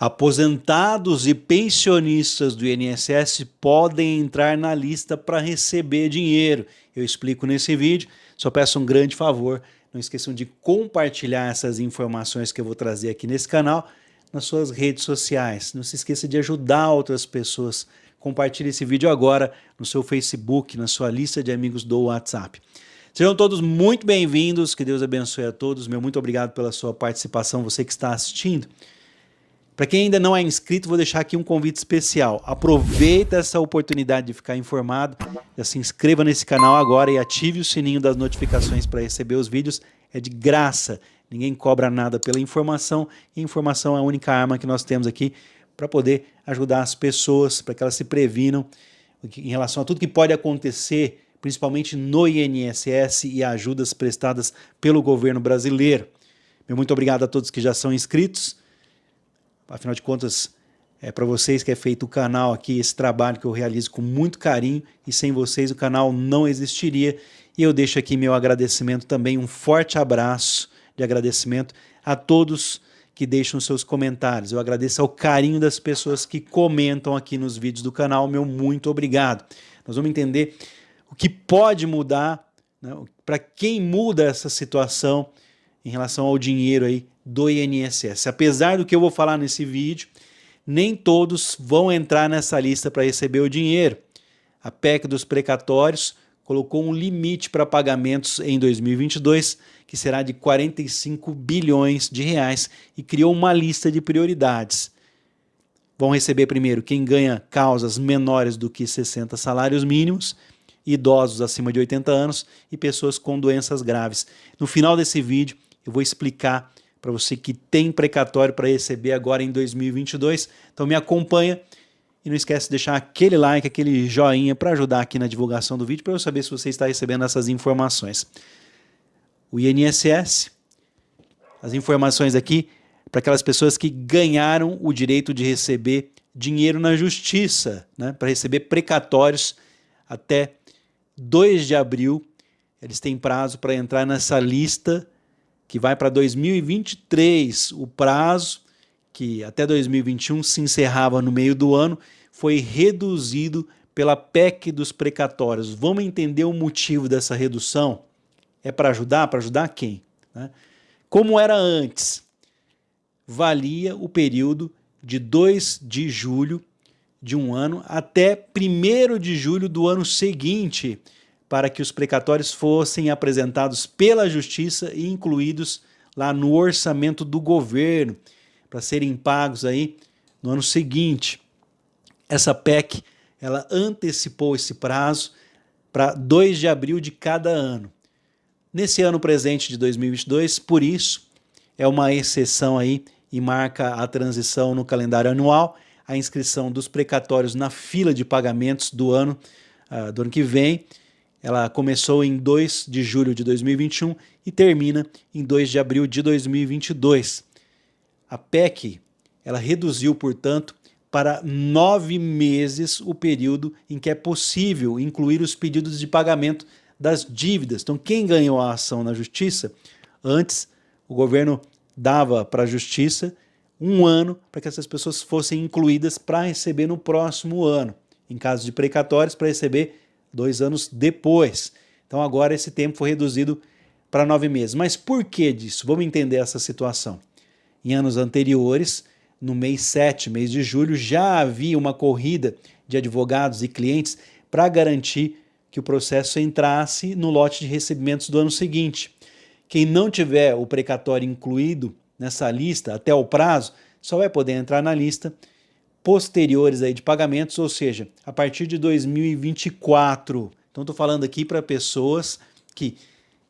Aposentados e pensionistas do INSS podem entrar na lista para receber dinheiro. Eu explico nesse vídeo, só peço um grande favor, não esqueçam de compartilhar essas informações que eu vou trazer aqui nesse canal nas suas redes sociais. Não se esqueça de ajudar outras pessoas. Compartilhe esse vídeo agora no seu Facebook, na sua lista de amigos do WhatsApp. Sejam todos muito bem-vindos, que Deus abençoe a todos. Meu muito obrigado pela sua participação, você que está assistindo. Para quem ainda não é inscrito, vou deixar aqui um convite especial. Aproveita essa oportunidade de ficar informado, já se inscreva nesse canal agora e ative o sininho das notificações para receber os vídeos. É de graça, ninguém cobra nada pela informação, e informação é a única arma que nós temos aqui para poder ajudar as pessoas, para que elas se previnam em relação a tudo que pode acontecer, principalmente no INSS e ajudas prestadas pelo governo brasileiro. Meu muito obrigado a todos que já são inscritos. Afinal de contas, é para vocês que é feito o canal aqui, esse trabalho que eu realizo com muito carinho, e sem vocês o canal não existiria. E eu deixo aqui meu agradecimento também, um forte abraço de agradecimento a todos que deixam seus comentários. Eu agradeço ao carinho das pessoas que comentam aqui nos vídeos do canal, meu muito obrigado. Nós vamos entender o que pode mudar, né, para quem muda essa situação em relação ao dinheiro aí do INSS. Apesar do que eu vou falar nesse vídeo, nem todos vão entrar nessa lista para receber o dinheiro. A PEC dos precatórios colocou um limite para pagamentos em 2022, que será de 45 bilhões de reais, e criou uma lista de prioridades. Vão receber primeiro quem ganha causas menores do que 60 salários mínimos, idosos acima de 80 anos e pessoas com doenças graves. No final desse vídeo eu vou explicar para você que tem precatório para receber agora em 2022. Então me acompanha e não esquece de deixar aquele like, aquele joinha para ajudar aqui na divulgação do vídeo, para eu saber se você está recebendo essas informações. O INSS, as informações aqui para aquelas pessoas que ganharam o direito de receber dinheiro na justiça, né, para receber precatórios até 2 de abril. Eles têm prazo para entrar nessa lista que vai para 2023, o prazo que até 2021 se encerrava no meio do ano, foi reduzido pela PEC dos precatórios. Vamos entender o motivo dessa redução? É para ajudar? Para ajudar quem? Né? Como era antes, valia o período de 2 de julho de um ano até 1º de julho do ano seguinte, para que os precatórios fossem apresentados pela Justiça e incluídos lá no orçamento do governo, para serem pagos aí no ano seguinte. Essa PEC, ela antecipou esse prazo para 2 de abril de cada ano. Nesse ano presente de 2022, por isso, é uma exceção aí e marca a transição no calendário anual, a inscrição dos precatórios na fila de pagamentos do ano que vem. Ela começou em 2 de julho de 2021 e termina em 2 de abril de 2022. A PEC, ela reduziu, portanto, para 9 meses o período em que é possível incluir os pedidos de pagamento das dívidas. Então, quem ganhou a ação na Justiça, antes o governo dava para a Justiça 1 ano para que essas pessoas fossem incluídas para receber no próximo ano. Em caso de precatórios, para receber 2 anos depois. Então agora esse tempo foi reduzido para 9 meses. Mas por que disso? Vamos entender essa situação. Em anos anteriores, no mês 7, mês de julho, já havia uma corrida de advogados e clientes para garantir que o processo entrasse no lote de recebimentos do ano seguinte. Quem não tiver o precatório incluído nessa lista até o prazo, só vai poder entrar na lista posteriores aí de pagamentos, ou seja, a partir de 2024. Então estou falando aqui para pessoas que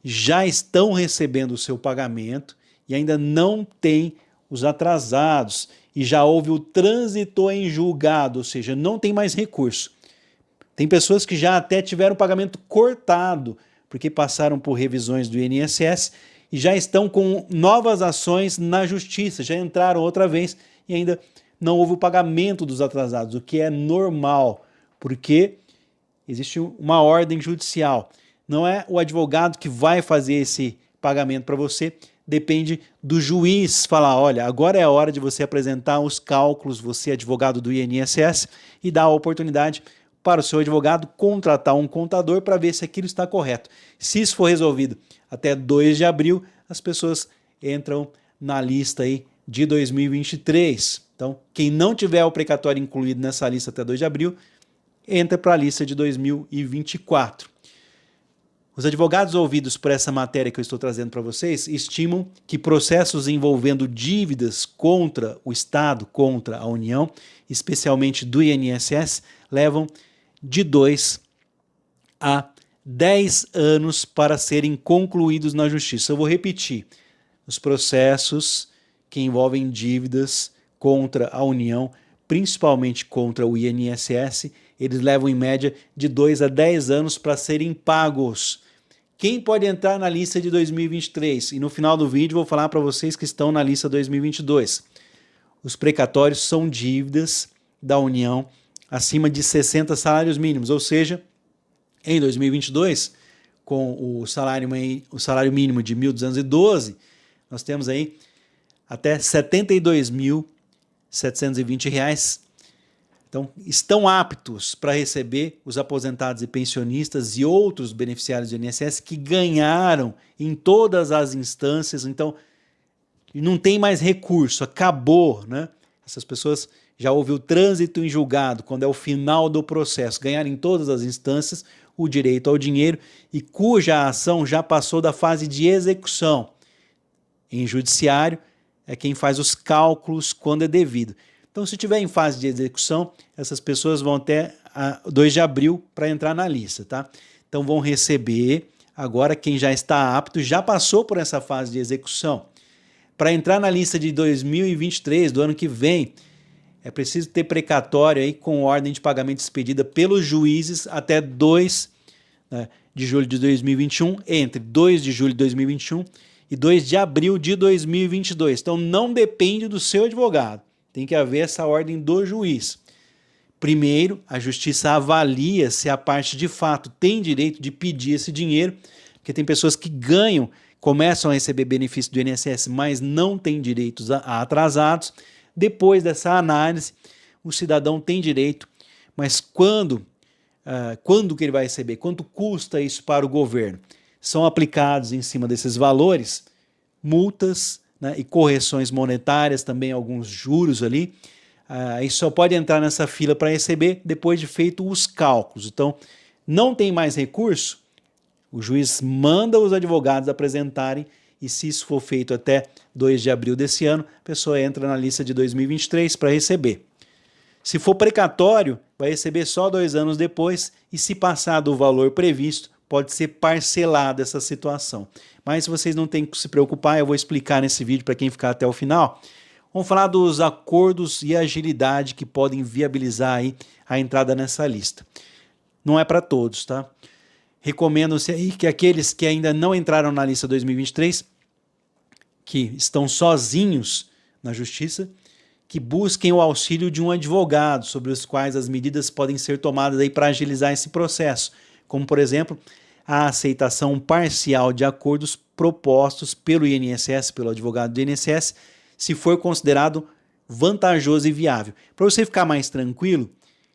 já estão recebendo o seu pagamento e ainda não têm os atrasados, e já houve o trânsito em julgado, ou seja, não tem mais recurso. Tem pessoas que já até tiveram o pagamento cortado, porque passaram por revisões do INSS e já estão com novas ações na justiça, já entraram outra vez e ainda não houve o pagamento dos atrasados, o que é normal, porque existe uma ordem judicial. Não é o advogado que vai fazer esse pagamento para você, depende do juiz falar, olha, agora é a hora de você apresentar os cálculos, você advogado do INSS, e dar a oportunidade para o seu advogado contratar um contador para ver se aquilo está correto. Se isso for resolvido até 2 de abril, as pessoas entram na lista aí de 2023. Então, quem não tiver o precatório incluído nessa lista até 2 de abril, entra para a lista de 2024. Os advogados ouvidos por essa matéria que eu estou trazendo para vocês estimam que processos envolvendo dívidas contra o Estado, contra a União, especialmente do INSS, levam de 2 a 10 anos para serem concluídos na Justiça. Eu vou repetir. Os processos que envolvem dívidas contra a União, principalmente contra o INSS, eles levam em média de 2 a 10 anos para serem pagos. Quem pode entrar na lista de 2023? E no final do vídeo vou falar para vocês que estão na lista 2022. Os precatórios são dívidas da União acima de 60 salários mínimos, ou seja, em 2022, com o salário mínimo de R$ 1.212, nós temos aí até R$ 72.720. Então, estão aptos para receber os aposentados e pensionistas e outros beneficiários do INSS que ganharam em todas as instâncias. Então, não tem mais recurso, acabou, né? Essas pessoas já houve o trânsito em julgado, quando é o final do processo, ganharam em todas as instâncias o direito ao dinheiro e cuja ação já passou da fase de execução. Em judiciário, é quem faz os cálculos quando é devido. Então, se tiver em fase de execução, essas pessoas vão até 2 de abril para entrar na lista, tá? Então, vão receber, agora quem já está apto, já passou por essa fase de execução. Para entrar na lista de 2023, do ano que vem, é preciso ter precatório aí com ordem de pagamento expedida pelos juízes até 2 de julho de 2021, entre 2 de julho de 2021 e 2 de abril de 2022. Então, não depende do seu advogado. Tem que haver essa ordem do juiz. Primeiro, a justiça avalia se a parte de fato tem direito de pedir esse dinheiro, porque tem pessoas que ganham, começam a receber benefício do INSS, mas não têm direitos atrasados. Depois dessa análise, o cidadão tem direito, mas quando que ele vai receber? Quanto custa isso para o governo? São aplicados em cima desses valores multas, né, e correções monetárias, também alguns juros ali. E só pode entrar nessa fila para receber depois de feito os cálculos. Então, não tem mais recurso, o juiz manda os advogados apresentarem e se isso for feito até 2 de abril desse ano, a pessoa entra na lista de 2023 para receber. Se for precatório, vai receber só 2 anos depois e se passar do valor previsto, pode ser parcelada essa situação. Mas vocês não têm que se preocupar, eu vou explicar nesse vídeo para quem ficar até o final. Vamos falar dos acordos e agilidade que podem viabilizar aí a entrada nessa lista. Não é para todos, tá? Recomendo-se aí que aqueles que ainda não entraram na lista 2023, que estão sozinhos na justiça, que busquem o auxílio de um advogado, sobre os quais as medidas podem ser tomadas aí para agilizar esse processo, como, por exemplo, a aceitação parcial de acordos propostos pelo INSS, pelo advogado do INSS, se for considerado vantajoso e viável. Para você ficar mais tranquilo,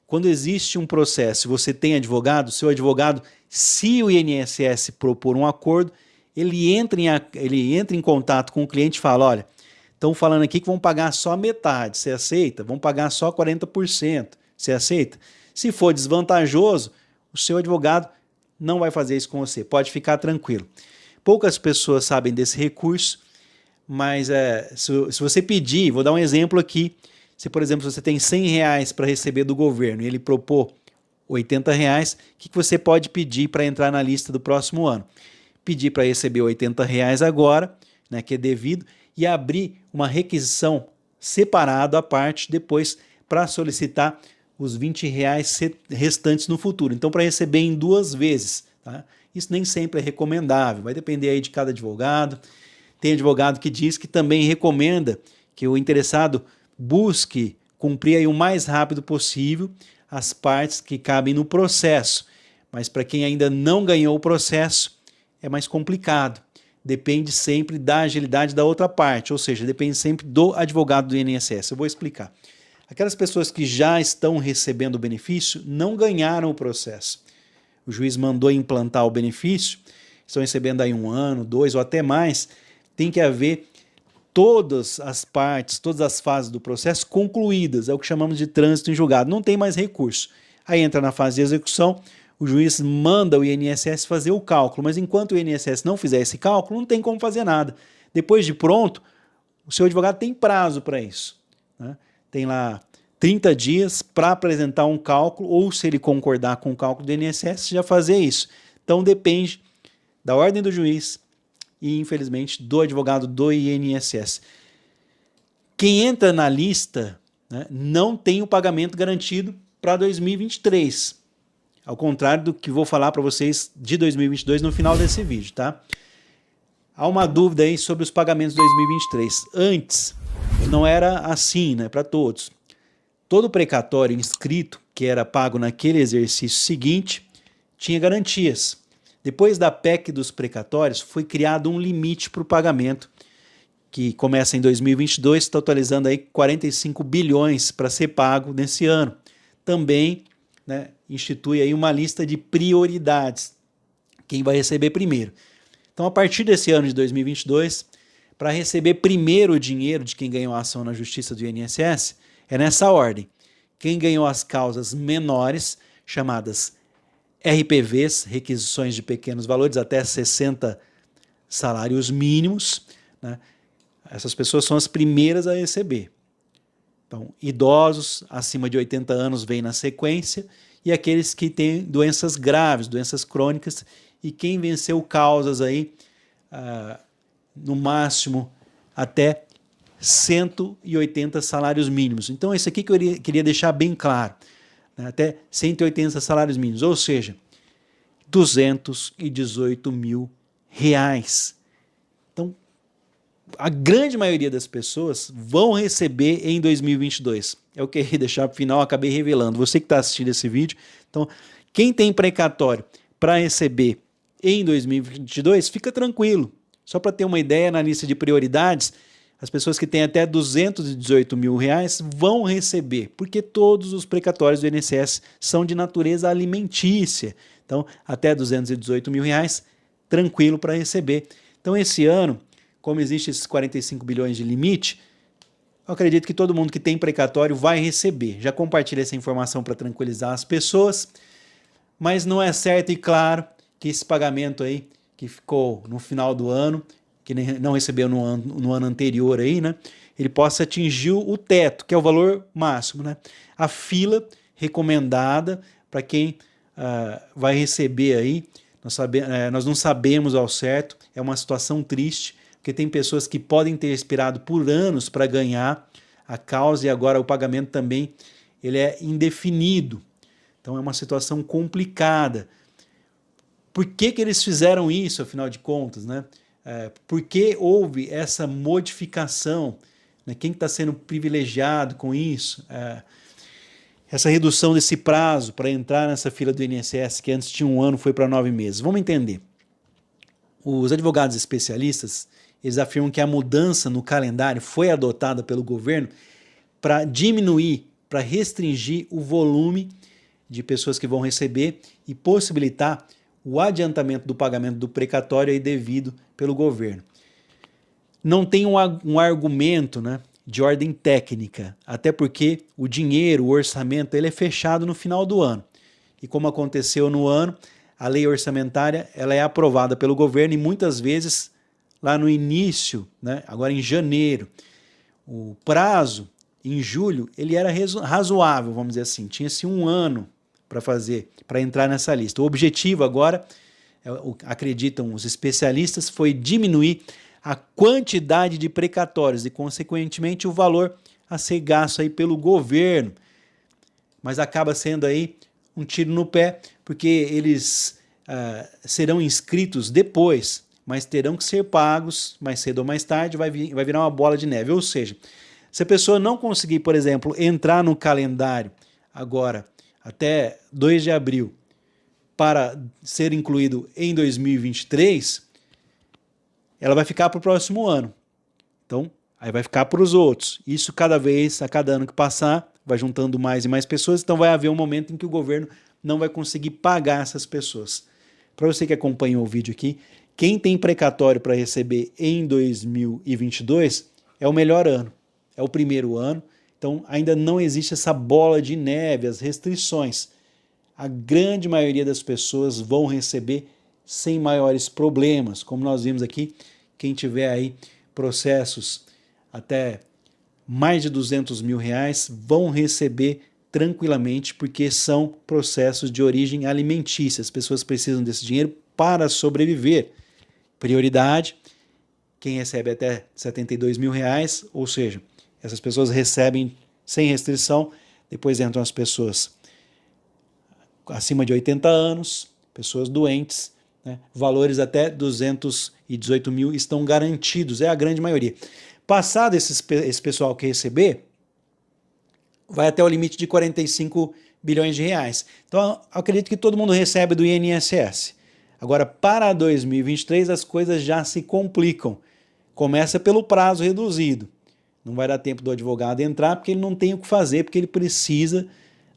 quando existe um processo e você tem advogado, seu advogado, se o INSS propor um acordo, ele entra em contato com o cliente e fala, olha, estão falando aqui que vão pagar só a metade, você aceita? Vão pagar só 40%, você aceita? Se for desvantajoso, o seu advogado não vai fazer isso com você, pode ficar tranquilo. Poucas pessoas sabem desse recurso, mas se você pedir, vou dar um exemplo aqui, se por exemplo você tem R$100 para receber do governo e ele propor R$80, o que você pode pedir para entrar na lista do próximo ano? Pedir para receber R$80 agora, né, que é devido, e abrir uma requisição separada à parte depois para solicitar os R$20 restantes no futuro. Então, para receber em 2 vezes. Tá? Isso nem sempre é recomendável, vai depender aí de cada advogado. Tem advogado que diz que também recomenda que o interessado busque cumprir aí o mais rápido possível as partes que cabem no processo. Mas para quem ainda não ganhou o processo, é mais complicado. depende sempre da agilidade da outra parte, ou seja, depende sempre do advogado do INSS. Eu vou explicar. Aquelas pessoas que já estão recebendo o benefício não ganharam o processo. O juiz mandou implantar o benefício, estão recebendo aí 1 ano, 2 ou até mais, tem que haver todas as partes, todas as fases do processo concluídas, é o que chamamos de trânsito em julgado, não tem mais recurso. Aí entra na fase de execução, o juiz manda o INSS fazer o cálculo, mas enquanto o INSS não fizer esse cálculo, não tem como fazer nada. Depois de pronto, o seu advogado tem prazo para isso, né? Tem lá 30 dias para apresentar um cálculo, ou se ele concordar com o cálculo do INSS, já fazer isso. Então depende da ordem do juiz e, infelizmente, do advogado do INSS. Quem entra na lista, né, não tem o pagamento garantido para 2023. Ao contrário do que vou falar para vocês de 2022 no final desse vídeo, tá? Há uma dúvida aí sobre os pagamentos de 2023. Antes, não era assim, né, para todos. Todo precatório inscrito, que era pago naquele exercício seguinte, tinha garantias. Depois da PEC dos precatórios, foi criado um limite para o pagamento, que começa em 2022, totalizando aí 45 bilhões para ser pago nesse ano. Também, né, institui aí uma lista de prioridades, quem vai receber primeiro. Então, a partir desse ano de 2022, para receber primeiro o dinheiro de quem ganhou a ação na Justiça do INSS, é nessa ordem. Quem ganhou as causas menores, chamadas RPVs, requisições de pequenos valores, até 60 salários mínimos, né? Essas pessoas são as primeiras a receber. Então, idosos acima de 80 anos vêm na sequência, e aqueles que têm doenças graves, doenças crônicas, e quem venceu causas aí, no máximo, até 180 salários mínimos. Então, isso aqui que eu queria deixar bem claro, né? Até 180 salários mínimos, ou seja, R$218 mil. Então, a grande maioria das pessoas vão receber em 2022. É o que eu queria deixar para o final, acabei revelando. Você que está assistindo esse vídeo, então, quem tem precatório para receber em 2022, fica tranquilo. Só para ter uma ideia, na lista de prioridades, as pessoas que têm até R$218 mil vão receber, porque todos os precatórios do INSS são de natureza alimentícia. Então, até R$218 mil, tranquilo para receber. Então, esse ano, como existe esses 45 bilhões de limite, eu acredito que todo mundo que tem precatório vai receber. Já compartilhei essa informação para tranquilizar as pessoas, mas não é certo e claro que esse pagamento aí, que ficou no final do ano, que não recebeu no ano anterior aí, né, ele possa atingir o teto, que é o valor máximo, né? A fila recomendada para quem vai receber aí, nós não sabemos ao certo, é uma situação triste, porque tem pessoas que podem ter esperado por anos para ganhar a causa e agora o pagamento também ele é indefinido. Então é uma situação complicada. Por que eles fizeram isso, afinal de contas, né? Por que houve essa modificação? Né? Quem está sendo privilegiado com isso? Essa redução desse prazo para entrar nessa fila do INSS, que antes tinha 1 ano, foi para 9 meses. Vamos entender. Os advogados especialistas, eles afirmam que a mudança no calendário foi adotada pelo governo para diminuir, para restringir o volume de pessoas que vão receber e possibilitar o adiantamento do pagamento do precatório aí devido pelo governo. Não tem um argumento, né, de ordem técnica, até porque o dinheiro, o orçamento, ele é fechado no final do ano. E como aconteceu no ano, a lei orçamentária ela é aprovada pelo governo e muitas vezes lá no início, né, agora em janeiro. O prazo, em julho, ele era razoável, vamos dizer assim, tinha-se 1 ano para entrar nessa lista. O objetivo agora, acreditam os especialistas, foi diminuir a quantidade de precatórios e, consequentemente, o valor a ser gasto aí pelo governo. Mas acaba sendo aí um tiro no pé, porque eles serão inscritos depois, mas terão que ser pagos mais cedo ou mais tarde, vai virar uma bola de neve. Ou seja, se a pessoa não conseguir, por exemplo, entrar no calendário agora, até 2 de abril, para ser incluído em 2023, ela vai ficar para o próximo ano. Então, aí vai ficar para os outros. Isso cada vez, a cada ano que passar, vai juntando mais e mais pessoas, então vai haver um momento em que o governo não vai conseguir pagar essas pessoas. Para você que acompanhou o vídeo aqui, quem tem precatório para receber em 2022 é o melhor ano, é o primeiro ano, então ainda não existe essa bola de neve, as restrições. A grande maioria das pessoas vão receber sem maiores problemas, como nós vimos aqui, quem tiver aí processos até mais de R$200 mil vão receber tranquilamente, porque são processos de origem alimentícia. As pessoas precisam desse dinheiro para sobreviver. Prioridade, quem recebe até R$72 mil, ou seja, essas pessoas recebem sem restrição, depois entram as pessoas acima de 80 anos, pessoas doentes, né? Valores até 218 mil estão garantidos, é a grande maioria. Passado esse pessoal que receber, vai até o limite de 45 bilhões de reais. Então, acredito que todo mundo recebe do INSS. Agora, para 2023, as coisas já se complicam. Começa pelo prazo reduzido. Não vai dar tempo do advogado entrar, porque ele não tem o que fazer, porque ele precisa,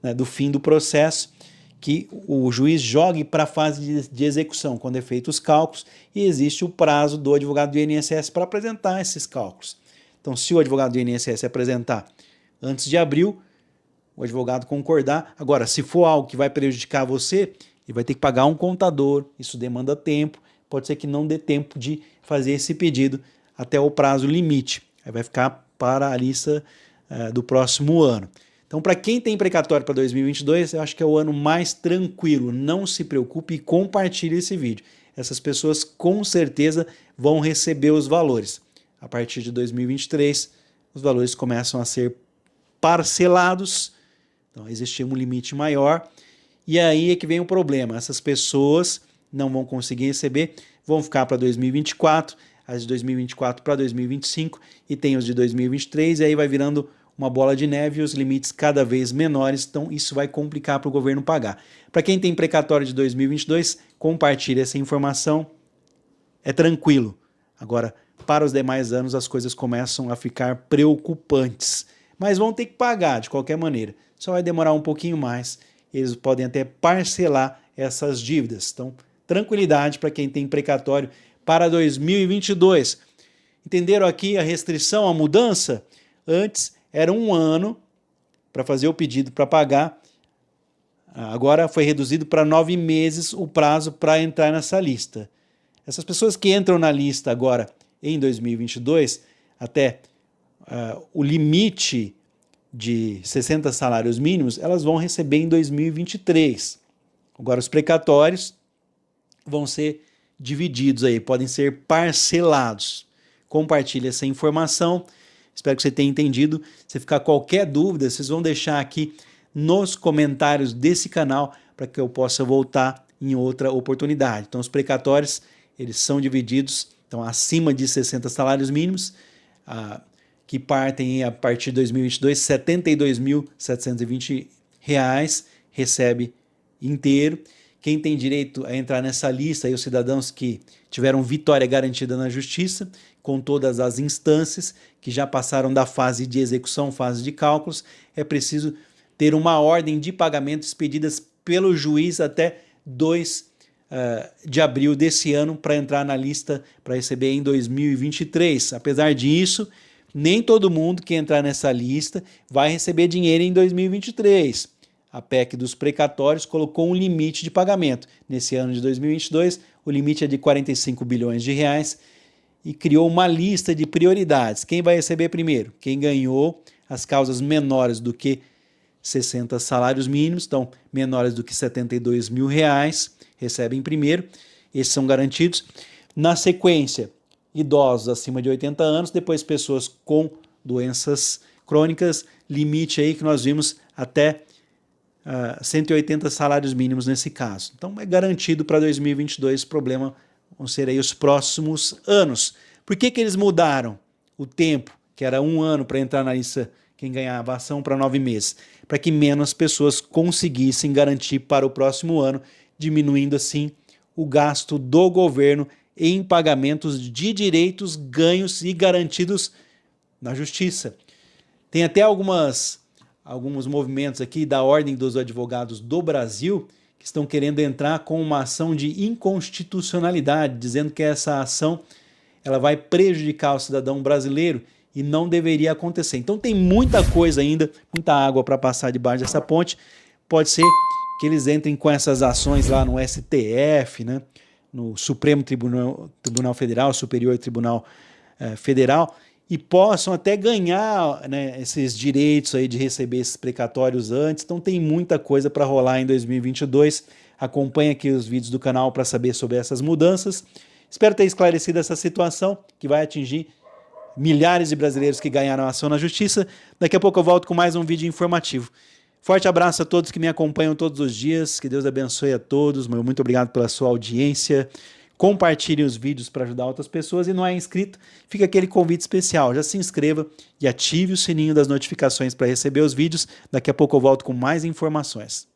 né, do fim do processo, que o juiz jogue para a fase de execução, quando é feito os cálculos, e existe o prazo do advogado do INSS para apresentar esses cálculos. Então, se o advogado do INSS apresentar antes de abril, o advogado concordar. Agora, se for algo que vai prejudicar você, ele vai ter que pagar um contador, isso demanda tempo, pode ser que não dê tempo de fazer esse pedido até o prazo limite, aí vai ficar para a lista do próximo ano. Então, para quem tem precatório para 2022, eu acho que é o ano mais tranquilo, não se preocupe e compartilhe esse vídeo. Essas pessoas com certeza vão receber os valores. A partir de 2023, os valores começam a ser parcelados, então existe um limite maior, e aí é que vem o problema, essas pessoas não vão conseguir receber, vão ficar para 2024, as de 2024 para 2025, e tem os de 2023, e aí vai virando uma bola de neve e os limites cada vez menores, então isso vai complicar para o governo pagar. Para quem tem precatório de 2022, compartilhe essa informação, é tranquilo. Agora, para os demais anos, as coisas começam a ficar preocupantes. Mas vão ter que pagar de qualquer maneira. Só vai demorar um pouquinho mais. Eles podem até parcelar essas dívidas. Então, tranquilidade para quem tem precatório para 2022. Entenderam aqui a restrição, a mudança? Antes era 1 ano para fazer o pedido para pagar. Agora foi reduzido para 9 meses o prazo para entrar nessa lista. Essas pessoas que entram na lista agora em 2022, até o limite de 60 salários mínimos, elas vão receber em 2023. Agora, os precatórios vão ser divididos aí, podem ser parcelados. Compartilhe essa informação, espero que você tenha entendido. Se ficar qualquer dúvida, vocês vão deixar aqui nos comentários desse canal para que eu possa voltar em outra oportunidade. Então, os precatórios, eles são divididos, então, acima de 60 salários mínimos, que partem a partir de 2022, R$ 72.720 recebe inteiro. Quem tem direito a entrar nessa lista é os cidadãos que tiveram vitória garantida na justiça, com todas as instâncias que já passaram da fase de execução, fase de cálculos. É preciso ter uma ordem de pagamento expedidas pelo juiz até 2 de abril desse ano para entrar na lista para receber em 2023. Apesar disso, nem todo mundo que entrar nessa lista vai receber dinheiro em 2023. A PEC dos precatórios colocou um limite de pagamento. Nesse ano de 2022, o limite é de 45 bilhões de reais e criou uma lista de prioridades. Quem vai receber primeiro? Quem ganhou as causas menores do que 60 salários mínimos, então menores do que R$ 72 mil, recebem primeiro. Esses são garantidos. Na sequência, idosos acima de 80 anos, depois pessoas com doenças crônicas, limite aí que nós vimos até 180 salários mínimos nesse caso. Então é garantido para 2022, problema vão ser aí os próximos anos. Por que eles mudaram o tempo, que era 1 ano para entrar na lista, quem ganhava ação, para 9 meses? Para que menos pessoas conseguissem garantir para o próximo ano, diminuindo assim o gasto do governo em pagamentos de direitos ganhos e garantidos na justiça. Tem até alguns movimentos aqui da Ordem dos Advogados do Brasil que estão querendo entrar com uma ação de inconstitucionalidade, dizendo que essa ação ela vai prejudicar o cidadão brasileiro e não deveria acontecer. Então tem muita coisa ainda, muita água para passar debaixo dessa ponte. Pode ser que eles entrem com essas ações lá no STF, né, no Supremo Tribunal Federal, Superior Tribunal Federal, e possam até ganhar, né, esses direitos aí de receber esses precatórios antes. Então tem muita coisa para rolar em 2022. Acompanhe aqui os vídeos do canal para saber sobre essas mudanças. Espero ter esclarecido essa situação que vai atingir milhares de brasileiros que ganharam a ação na justiça. Daqui a pouco eu volto com mais um vídeo informativo. Forte abraço a todos que me acompanham todos os dias. Que Deus abençoe a todos. Muito obrigado pela sua audiência. Compartilhe os vídeos para ajudar outras pessoas e não é inscrito, fica aquele convite especial. Já se inscreva e ative o sininho das notificações para receber os vídeos. Daqui a pouco eu volto com mais informações.